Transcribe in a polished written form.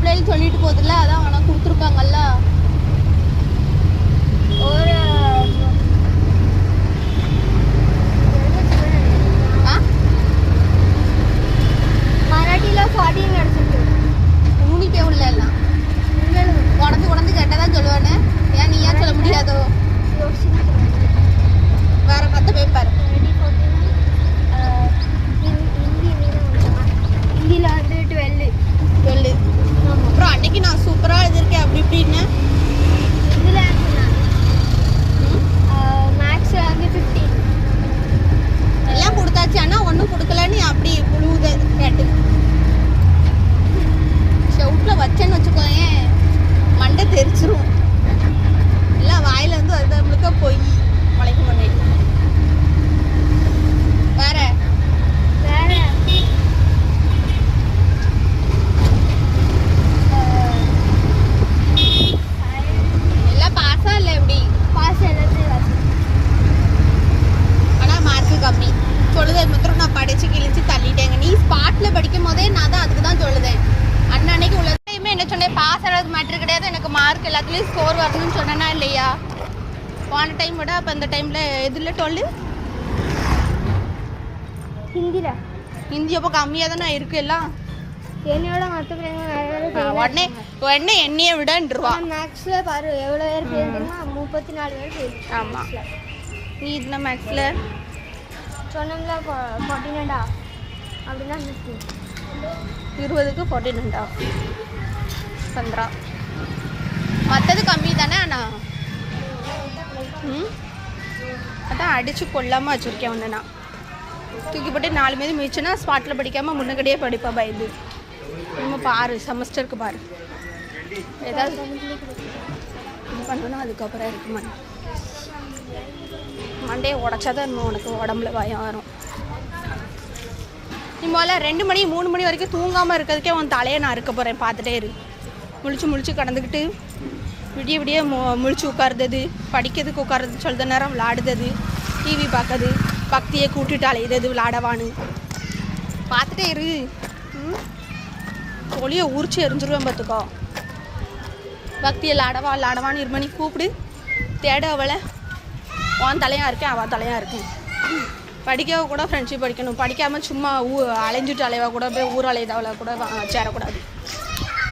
பிள்ளைகள் சொல்லிட்டு போகுதுல்ல, அதான் ஆனால் கொடுத்துருப்பாங்கல்ல. ஒரு மராட்டியில் 14 கிடச்சிருக்கு. ஊனிக்கே உள்ள எல்லாம் உடந்து கேட்டால் சொல்லுவானே. ஏன் நீ ஏன் சொல்ல முடியாதோ? வேற மற்ற பேப்பர் ஹிந்தியில் வந்து 12. அப்புறம் அன்னைக்கு நான் சூப்பராக எழுதியிருக்கேன் அப்படி இப்படின்னு. இதில் மேக்ஸில் வந்து 15 எல்லாம் கொடுத்தாச்சு. ஆனால் ஒன்றும் கொடுக்கலன்னு அப்படி புழுவுத கேட்டு ஷவுட்டில் வச்சேன்னு வச்சுக்கோயேன், மண்டை தெரிச்சிரும். எல்லாம் வாயிலேருந்து அது முழுக்க போய் முளைக்க மாட்டேன். வேற எல்லாம் பாஸா இல்லை எப்படி? பாஸ் எல்லாத்தையும். ஆனால் மார்க்கு கம்மி. சொல்லுதல் மாத்திரம் நான் படித்து கிழிச்சு தள்ளிட்டேங்க. நீ ஸ்பாட்டில் படிக்கும் போதே நான் தான் அதுக்கு தான் சொல்லுதேன். அன்னன்னைக்கு உள்ளதையுமே என்ன சொன்னேன், பாஸ் ஆகிறது மேட்ரு கிடையாது, எனக்கு மார்க் எல்லாத்துலேயும் ஸ்கோர் வரணும்னு சொன்னேன்னா இல்லையா? போன டைம் விட அப்போ இந்த டைமில் எதில் 12 ஹிந்தி அப்போ கம்மியாக தானே இருக்குது எல்லாம். என்னோட மற்ற பிள்ளைங்க உடனே என்னையை விடன்றுவா. மேக்ஸில் பாரு எவ்வளோ பேர் போயிருக்குன்னா 34 பேர் போயிருக்கு. ஆமாம். நீ இதுனா மேக்ஸில் சொன்னோம்ல 14 அப்படின்னா 20க்கு 14 15 மற்றது கம்மி தானே. அண்ணா அதான் அடித்து கொல்லாமல் வச்சுருக்கேன் ஒன்று. நான் தூக்கி போட்டு 4 மீது மிச்சுன்னா ஸ்பாட்டில் படிக்காமல் முன்னக்கடியே படிப்பேன் பயந்து. நம்ம பாரு செமஸ்டருக்கு பாரு ஏதாவது இது பண்ணணும். அதுக்கப்புறம் இருக்குமா மண்டையை உடச்சாதான் இன்னும் உனக்கு உடம்புல பயம் வரும். நீ முதல்ல 2 மணி 3 மணி வரைக்கும் தூங்காமல் இருக்கிறதுக்கே உன் தலையை நான் இருக்க போகிறேன். பார்த்துட்டே இரு. முழிச்சு கடந்துக்கிட்டு விடிய முழிச்சு உட்காருறது, படிக்கிறதுக்கு உட்காருறது, சொல்கிற நேரம் விளாடுறது, டிவி பார்க்கறது, பக்தியை கூட்டிட்டு அலையிறது விளாடவான்னு பார்த்துட்டே இரு. ஒளியை உரிச்சு எரிஞ்சிருவேன் பார்த்துக்கோ. பக்தியை லாடவான்னு 2 மணிக்கு கூப்பிடு, தேட அவளை. உன் தலையாக இருக்கேன், அவள் தலையாக இருக்கேன். படிக்கவோ கூட ஃப்ரெண்ட்ஷிப் படிக்கணும். படிக்காமல் சும்மா அலைஞ்சிட்டு அலைவா கூட போய் ஊர் அலையதாவளை கூட சேரக்கூடாது.